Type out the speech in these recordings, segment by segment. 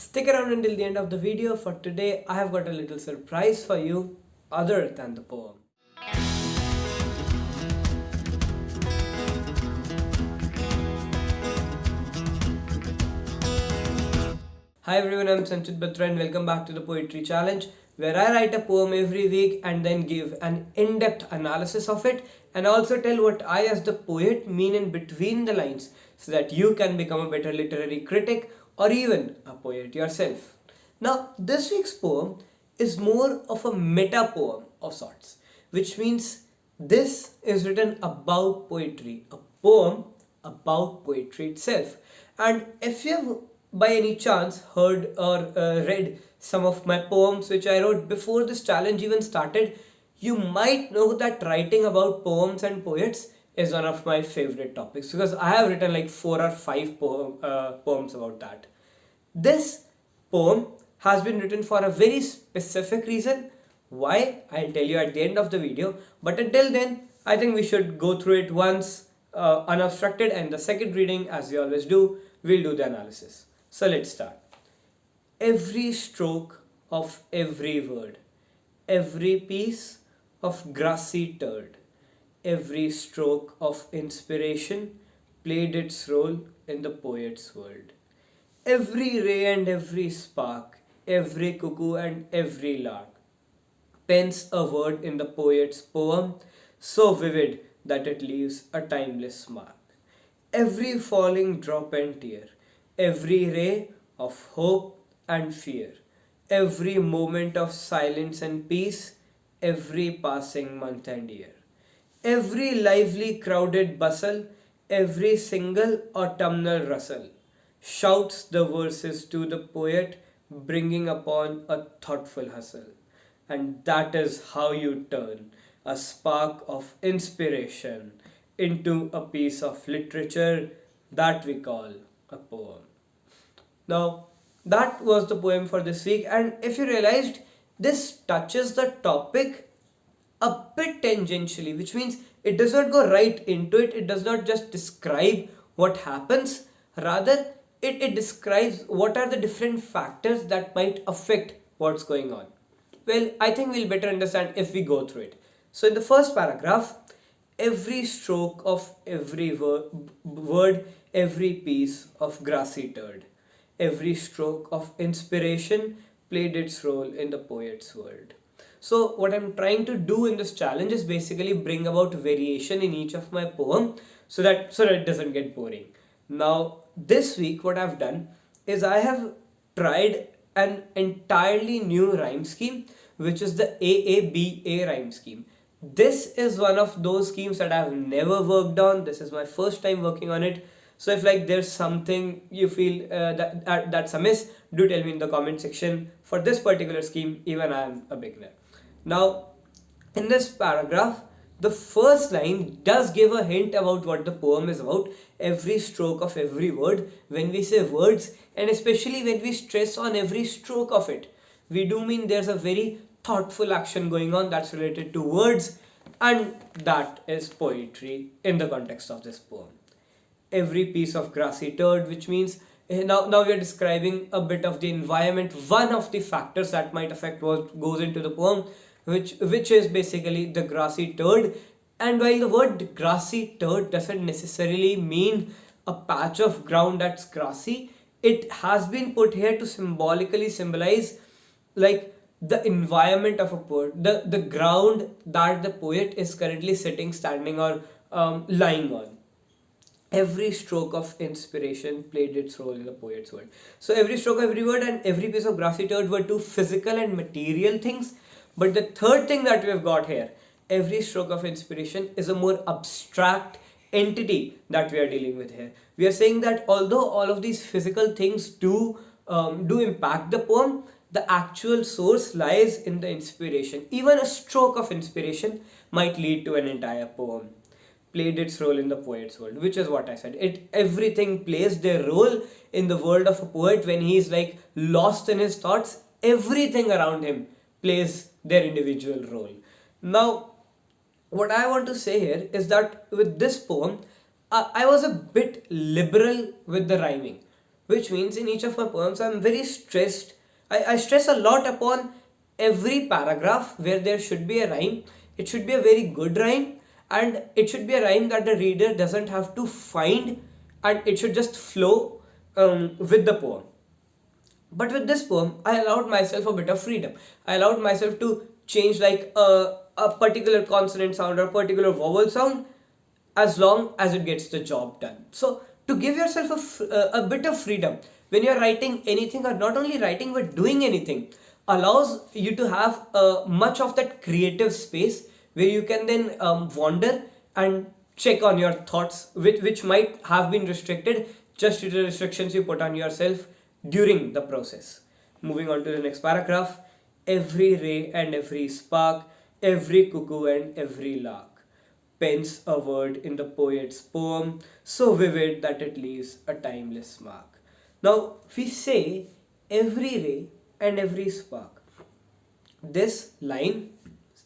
Stick around until the end of the video. For today, I have got a little surprise for you other than the poem. Hi everyone, I'm Sanchit Batra and welcome back to the Poetry Challenge, where I write a poem every week and then give an in-depth analysis of it and also tell what I as the poet mean in between the lines so that you can become a better literary critic or even a poet yourself. Now, this week's poem is more of a meta poem of sorts, which means this is written about poetry, a poem about poetry itself. And if you have by any chance heard or read some of my poems which I wrote before this challenge even started, you might know that writing about poems and poets is one of my favorite topics because I have written like 4 or 5 poems about that. This poem has been written for a very specific reason. Why? I'll tell you at the end of the video. But until then, I think we should go through it once unobstructed, and the second reading, as we always do, we'll do the analysis. So let's start. Every stroke of every word, every piece of grassy turd, every stroke of inspiration played its role in the poet's world. Every ray and every spark, every cuckoo and every lark pens a word in the poet's poem so vivid that it leaves a timeless mark. Every falling drop and tear, every ray of hope and fear, every moment of silence and peace, every passing month and year, every lively crowded bustle, every single autumnal rustle, shouts the verses to the poet, bringing upon a thoughtful hustle. And that is how you turn a spark of inspiration into a piece of literature that we call a poem. Now, that was the poem for this week, and if you realized, this touches the topic a bit tangentially, which means it does not go right into it, it does not just describe what happens, rather, it describes what are the different factors that might affect what's going on. Well, I think we'll better understand if we go through it. So, in the first paragraph, every stroke of every word, every piece of grassy turd, every stroke of inspiration played its role in the poet's world. So what I'm trying to do in this challenge is basically bring about variation in each of my poem so that it doesn't get boring. Now this week what I've done is I have tried an entirely new rhyme scheme, which is the AABA rhyme scheme. This is one of those schemes that I've never worked on. This is my first time working on it. So if like there's something you feel that's amiss, do tell me in the comment section. For this particular scheme, even I am a beginner. Now, in this paragraph, the first line does give a hint about what the poem is about. Every stroke of every word. When we say words, and especially when we stress on every stroke of it, we do mean there's a very thoughtful action going on that's related to words, and that is poetry in the context of this poem. Every piece of grassy turd, which means now we are describing a bit of the environment, one of the factors that might affect what goes into the poem, which is basically the grassy turd. And while the word grassy turd doesn't necessarily mean a patch of ground that's grassy, it has been put here to symbolically symbolize like the environment of a poet, the ground that the poet is currently sitting, standing, or lying on. Every stroke of inspiration played its role in the poet's world. So every stroke, every word, and every piece of grassy turd were two physical and material things. But the third thing that we have got here, every stroke of inspiration, is a more abstract entity that we are dealing with here. We are saying that although all of these physical things do impact the poem, the actual source lies in the inspiration. Even a stroke of inspiration might lead to an entire poem. Played its role in the poet's world, which is what I said. Everything plays their role in the world of a poet when he's like lost in his thoughts. Everything around him plays their individual role. Now, what I want to say here is that with this poem, I was a bit liberal with the rhyming, which means in each of my poems I'm very stressed. I stress a lot upon every paragraph where there should be a rhyme. It should be a very good rhyme, and it should be a rhyme that the reader doesn't have to find, and it should just flow with the poem. But with this poem, I allowed myself a bit of freedom. I allowed myself to change like a particular consonant sound or a particular vowel sound as long as it gets the job done. So, to give yourself a bit of freedom when you're writing anything, or not only writing but doing anything, allows you to have much of that creative space where you can then wander and check on your thoughts, which might have been restricted just due to the restrictions you put on yourself during the process. Moving on to the next paragraph. Every ray and every spark, every cuckoo and every lark pens a word in the poet's poem, so vivid that it leaves a timeless mark. Now, we say every ray and every spark. This line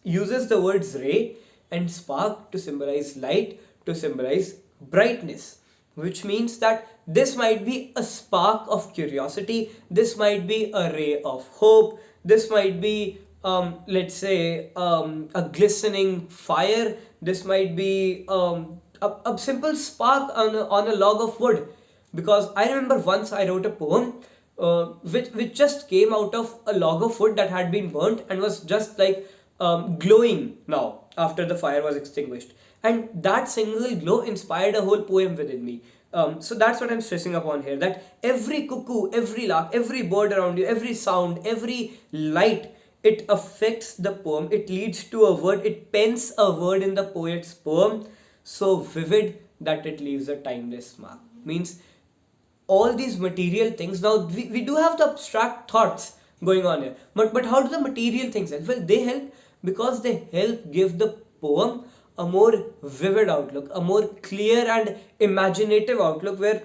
uses the words ray and spark to symbolize light, to symbolize brightness, which means that this might be a spark of curiosity, this might be a ray of hope, this might be, let's say, a glistening fire, this might be a simple spark on a log of wood. Because I remember once I wrote a poem which just came out of a log of wood that had been burnt and was just like glowing now after the fire was extinguished. And that single glow inspired a whole poem within me. So that's what I'm stressing upon here, that every cuckoo, every lark, every bird around you, every sound, every light, it affects the poem, it leads to a word, it pens a word in the poet's poem so vivid that it leaves a timeless mark. Means all these material things, now we do have the abstract thoughts going on here, but how do the material things help? Well, they help because they help give the poem a more vivid outlook, a more clear and imaginative outlook, where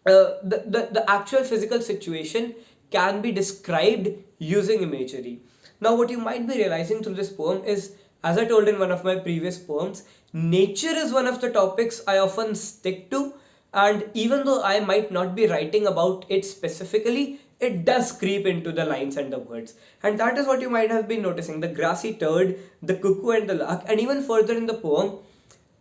the actual physical situation can be described using imagery. Now, what you might be realizing through this poem is, as I told in one of my previous poems, nature is one of the topics I often stick to, and even though I might not be writing about it specifically, it does creep into the lines and the words. And that is what you might have been noticing: the grassy turd, the cuckoo, and the lark, and even further in the poem,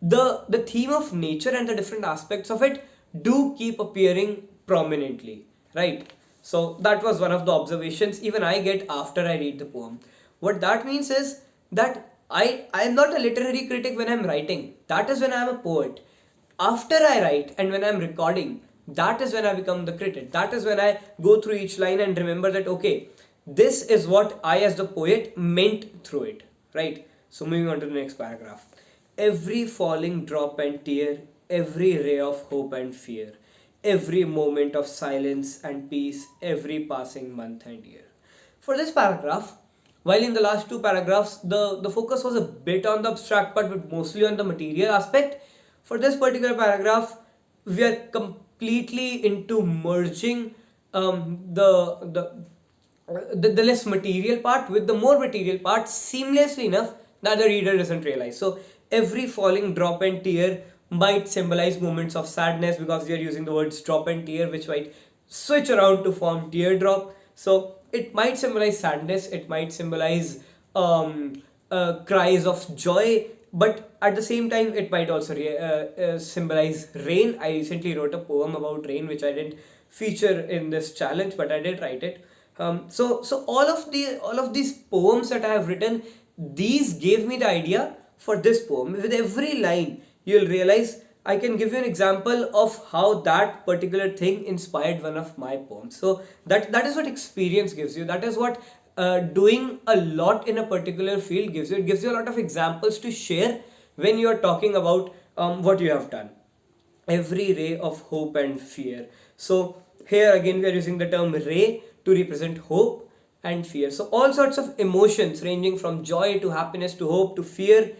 the theme of nature and the different aspects of it do keep appearing prominently, right? So that was one of the observations even I get after I read the poem. What that means is that I am not a literary critic when I'm writing. That is when I'm a poet. After I write and when I'm recording, that is when I become the critic. That is when I go through each line and remember that, okay, this is what I as the poet meant through it, right? So moving on to the next paragraph. Every falling drop and tear, every ray of hope and fear, every moment of silence and peace, every passing month and year. For this paragraph, while in the last two paragraphs the focus was a bit on the abstract part but mostly on the material aspect, for this particular paragraph we are completely into merging the less material part with the more material part seamlessly enough that the reader doesn't realize. So every falling drop and tear might symbolize moments of sadness, because we are using the words drop and tear, which might switch around to form teardrop. So it might symbolize sadness, it might symbolize cries of joy, but at the same time it might also symbolize rain. I recently wrote a poem about rain which I didn't feature in this challenge, but I did write it. So all of these poems that I have written, these gave me the idea for this poem. With every line you'll realize I can give you an example of how that particular thing inspired one of my poems. So that is what experience gives you. That is what doing a lot in a particular field gives you. It gives you a lot of examples to share when you are talking about what you have done. Every ray of hope and fear. So here again we are using the term ray to represent hope and fear. So all sorts of emotions ranging from joy to happiness to hope to fear,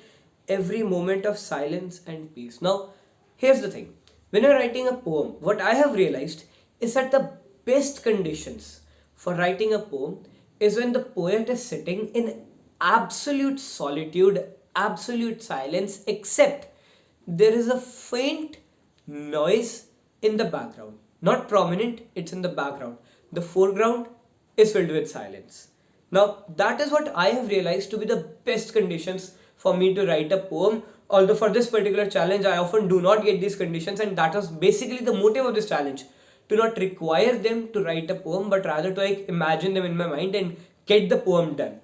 every moment of silence and peace. Now, here's the thing. When you're writing a poem, what I have realized is that the best conditions for writing a poem is when the poet is sitting in absolute solitude, absolute silence, except there is a faint noise in the background. not prominent, it's in the background. The foreground is filled with silence. Now, that is what I have realized to be the best conditions for me to write a poem. Although, for this particular challenge, I often do not get these conditions, and that was basically the motive of this challenge, to not require them to write a poem, but rather to like imagine them in my mind and get the poem done.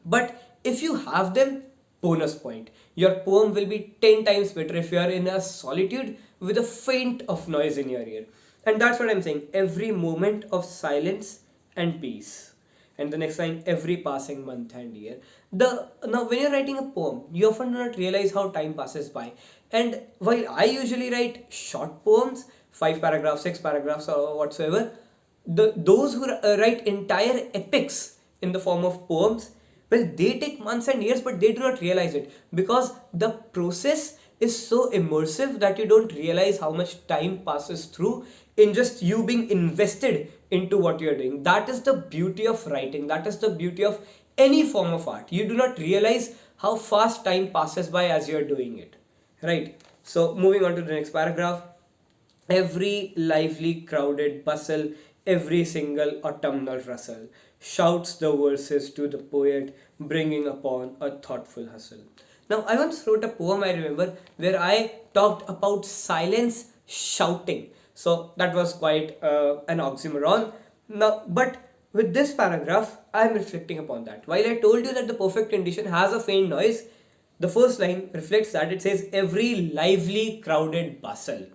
But if you have them, bonus point. Your poem will be 10 times better if you are in a solitude with a faint of noise in your ear. And that's what I'm saying. Every moment of silence and peace. And the next line, every passing month and year. Now when you're writing a poem, you often do not realize how time passes by. And while I usually write short poems, 5 paragraphs, 6 paragraphs, or whatsoever, those who write entire epics in the form of poems, well, they take months and years, but they do not realize it because the process is so immersive that you don't realize how much time passes through in just you being invested into what you're doing. That is the beauty of writing, that is the beauty of any form of art. You do not realize how fast time passes by as you're doing it, right? So, moving on to the next paragraph. Every lively crowded bustle, every single autumnal rustle, shouts the verses to the poet, bringing upon a thoughtful hustle. Now, I once wrote a poem, I remember, where I talked about silence shouting. So, that was quite an oxymoron. Now, but with this paragraph, I am reflecting upon that. While I told you that the perfect condition has a faint noise, the first line reflects that. It says, every lively crowded bustle,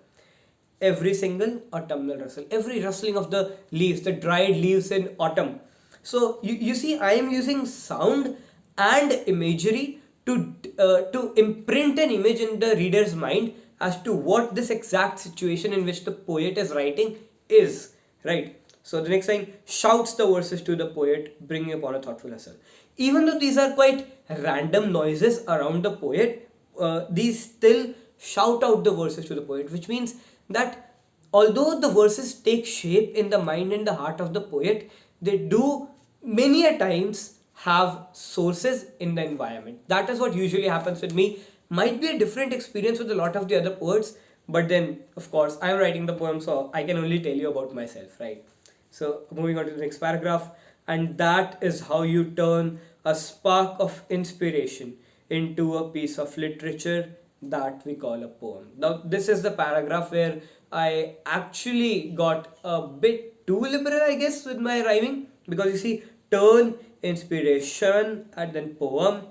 every single autumnal rustle, every rustling of the leaves, the dried leaves in autumn. So you see, I am using sound and imagery to imprint an image in the reader's mind as to what this exact situation in which the poet is writing is, right? So the next line, shouts the verses to the poet, bringing upon a thoughtful hustle. Even though these are quite random noises around the poet, these still shout out the verses to the poet, which means that although the verses take shape in the mind and the heart of the poet, they do many a times have sources in the environment. That is what usually happens with me. Might be a different experience with a lot of the other poets, but then of course I am writing the poem, so I can only tell you about myself, right? So moving on to the next paragraph, and that is how you turn a spark of inspiration into a piece of literature that we call a poem. Now, this is the paragraph where I actually got a bit too liberal, I guess, with my rhyming, because you see, turn, inspiration, and then poem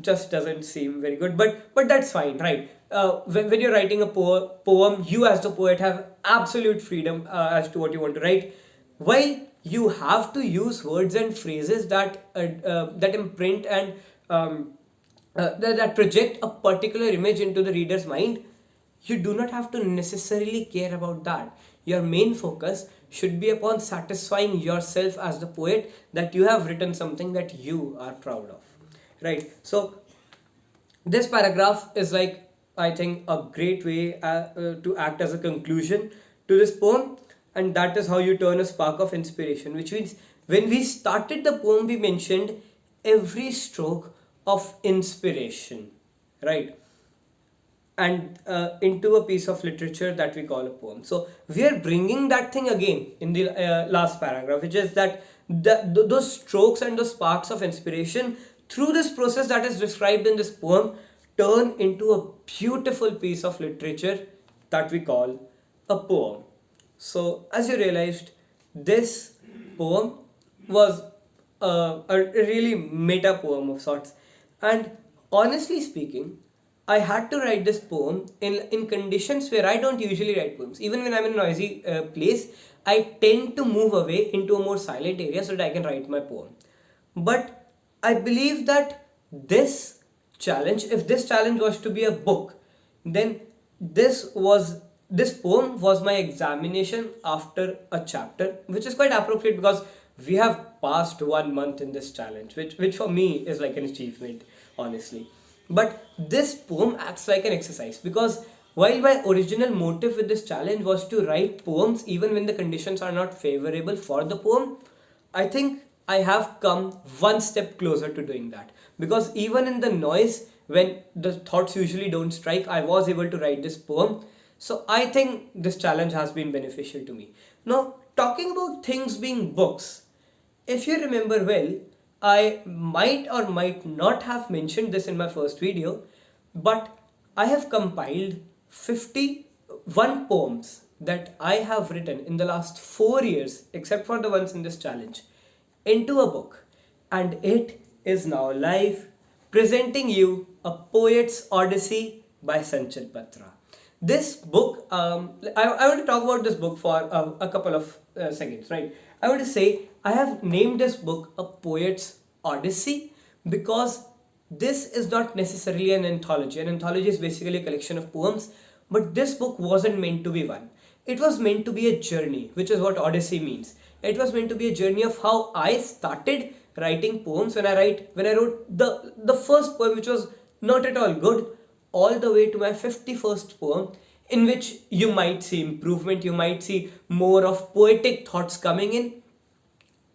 just doesn't seem very good, but that's fine, right? When you're writing a poem, you as the poet have absolute freedom as to what you want to write, while you have to use words and phrases that imprint and that project a particular image into the reader's mind. You do not have to necessarily care about that. Your main focus should be upon satisfying yourself as the poet that you have written something that you are proud of, right? So this paragraph is like, I think, a great way to act as a conclusion to this poem, and that is how you turn a spark of inspiration, which means when we started the poem, we mentioned every stroke of inspiration, right? And into a piece of literature that we call a poem. So we are bringing that thing again in the last paragraph, which is that those strokes and those sparks of inspiration through this process that is described in this poem turn into a beautiful piece of literature that we call a poem. So as you realized, this poem was a really meta poem of sorts, and honestly speaking, I had to write this poem in conditions where I don't usually write poems. Even when I'm in a noisy place, I tend to move away into a more silent area so that I can write my poem. But I believe that this challenge, if this challenge was to be a book, then this poem was my examination after a chapter, which is quite appropriate because we have passed 1 month in this challenge, which for me is like an achievement, honestly. But this poem acts like an exercise because while my original motive with this challenge was to write poems even when the conditions are not favorable for the poem, I think I have come one step closer to doing that. Because even in the noise, when the thoughts usually don't strike, I was able to write this poem. So I think this challenge has been beneficial to me. Now, talking about things being books, if you remember well, I might or might not have mentioned this in my first video, but I have compiled 51 poems that I have written in the last 4 years, except for the ones in this challenge, into a book. And it is now live, presenting you A Poet's Odyssey by Sanchit Batra. This book, I want to talk about this book for a couple of seconds, right? I want to say I have named this book A Poet's Odyssey because this is not necessarily an anthology. An anthology is basically a collection of poems, but this book wasn't meant to be one. It was meant to be a journey, which is what Odyssey means. It was meant to be a journey of how I started writing poems when I wrote the first poem, which was not at all good, all the way to my 51st poem, in which you might see improvement, you might see more of poetic thoughts coming in.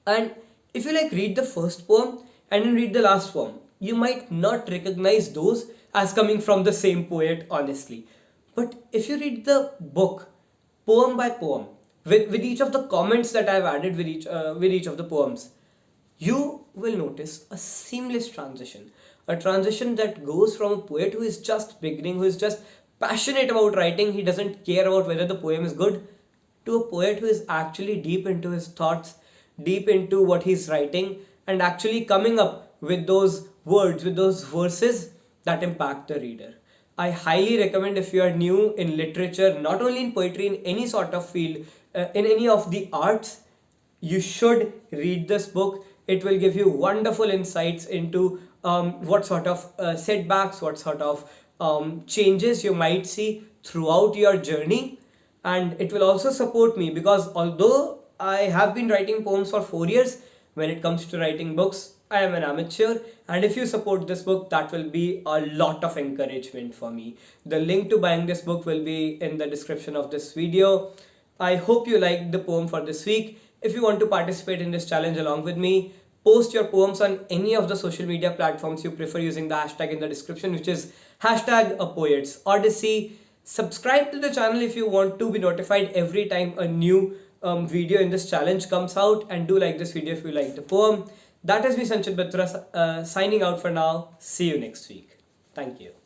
And if you like read the first poem and then read the last poem, you might not recognize those as coming from the same poet, honestly. But if you read the book poem by poem, with each of the comments that I've added with each of the poems, you will notice a seamless transition. A transition that goes from a poet who is just beginning, who is just passionate about writing, he doesn't care about whether the poem is good, to a poet who is actually deep into his thoughts, deep into what he's writing, and actually coming up with those words, with those verses that impact the reader. I highly recommend, if you are new in literature, not only in poetry, in any sort of field, in any of the arts, you should read this book. It will give you wonderful insights into what sort of setbacks, what sort of changes you might see throughout your journey. And it will also support me because although I have been writing poems for 4 years, when it comes to writing books, I am an amateur. And if you support this book, that will be a lot of encouragement for me. The link to buying this book will be in the description of this video. I hope you liked the poem for this week. If you want to participate in this challenge along with me, post your poems on any of the social media platforms you prefer using the hashtag in the description, which is hashtag A Poet's Odyssey. Subscribe to the channel if you want to be notified every time a new video in this challenge comes out, and do like this video if you like the poem. That is me, Sanchit Batra, signing out for now. See you next week. Thank you.